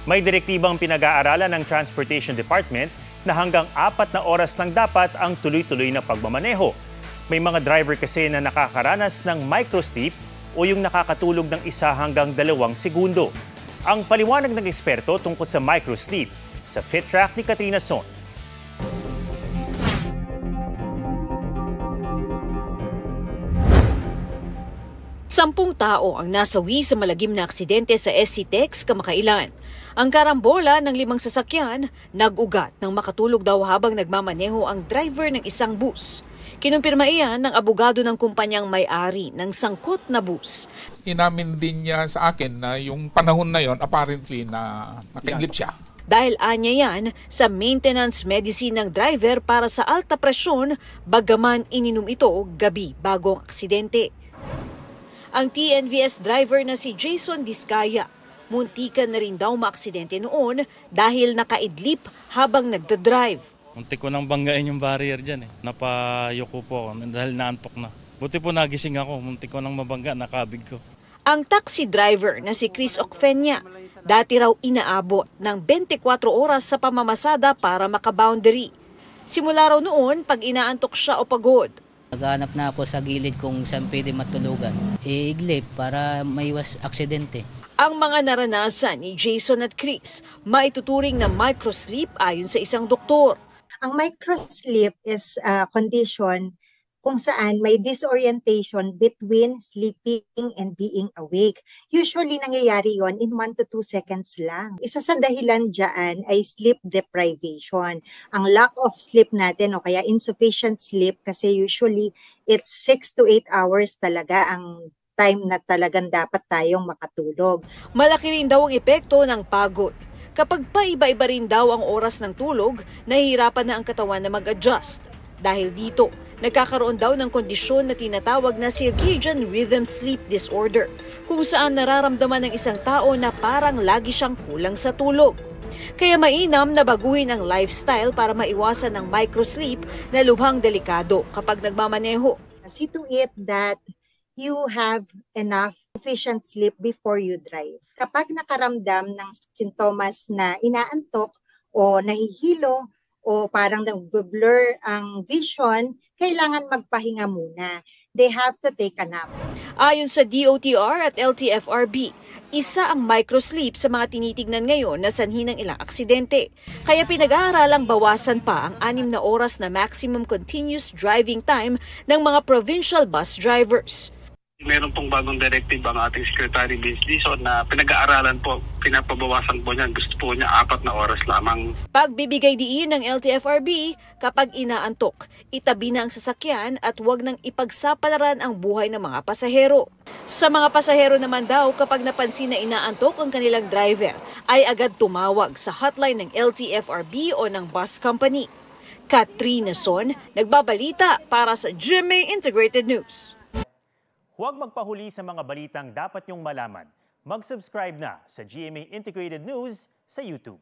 May direktibang pinag-aaralan ng Transportation Department na hanggang 4 na oras lang dapat ang tuloy-tuloy na pagmamaneho. May mga driver kasi na nakakaranas ng microsleep o yung nakakatulog ng 1 hanggang 2 segundo. Ang paliwanag ng eksperto tungkol sa microsleep sa Fit Track ni Katrina Son. 10 tao ang nasawi sa malagim na aksidente sa SC-TEX kamakailan. Ang karambola ng 5 sasakyan, nag-ugat nang makatulog daw habang nagmamaneho ang driver ng isang bus. Kinumpirma iyan ng abogado ng kumpanyang may-ari ng sangkot na bus. Inamin din niya sa akin na yung panahon na yon apparently na nakaidlip siya. Dahil anya yan sa maintenance medicine ng driver para sa alta presyon, bagaman ininom ito gabi bago ang aksidente. Ang TNVS driver na si Jason Discaya, muntikan na rin daw maaksidente noon dahil nakaidlip habang nagdadrive. Muntik ko nang banggain yung barrier dyan Napayoko po ako dahil naantok na. Buti po nagising ako, muntik ko nang mabangga, nakabig ko. Ang taxi driver na si Chris Ocfenia, dati raw inaabot ng 24 oras sa pamamasada para makaboundary. Simula raw noon pag inaantok siya o pagod. Naghahanap na ako sa gilid kung saan pwede matulugan. Iiglip para maiwas aksidente. Ang mga naranasan ni Jason at Chris, maituturing na microsleep ayon sa isang doktor. Ang microsleep is a condition kung saan may disorientation between sleeping and being awake. Usually nangyayari yon in 1 to 2 seconds lang. Isa sa dahilan dyan ay sleep deprivation. Ang lack of sleep natin o kaya insufficient sleep kasi usually it's 6 to 8 hours talaga ang time na talagang dapat tayong makatulog. Malaki rin daw ang epekto ng pagod. Kapag paiba-iba rin daw ang oras ng tulog, nahihirapan na ang katawan na mag-adjust. Dahil dito, nagkakaroon daw ng kondisyon na tinatawag na circadian rhythm sleep disorder, kung saan nararamdaman ng isang tao na parang lagi siyang kulang sa tulog. Kaya mainam na baguhin ang lifestyle para maiwasan ang microsleep na lubhang delikado kapag nagmamaneho. See to it that you have enough sufficient sleep before you drive. Kapag nakaramdam ng sintomas na inaantok o nahihilo, o parang nag-blur ang vision, kailangan magpahinga muna. They have to take a nap. Ayon sa DOTR at LTFRB, isa ang microsleep sa mga tinitignan ngayon na sanhi ng ilang aksidente. Kaya pinag-aaralang bawasan pa ang 6 na oras na maximum continuous driving time ng mga provincial bus drivers. Meron pong bagong directive ang ating Secretary Vince Dizon na pinag-aaralan po, pinapabawasan po niya, gusto po niya 4 na oras lamang. Pagbibigay diin ng LTFRB, kapag inaantok, itabi na ang sasakyan at huwag nang ipagsapalaran ang buhay ng mga pasahero. Sa mga pasahero naman daw, kapag napansin na inaantok ang kanilang driver, ay agad tumawag sa hotline ng LTFRB o ng bus company. Katrina Son, nagbabalita para sa GMA Integrated News. Huwag magpahuli sa mga balitang dapat niyong malaman. Mag-subscribe na sa GMA Integrated News sa YouTube.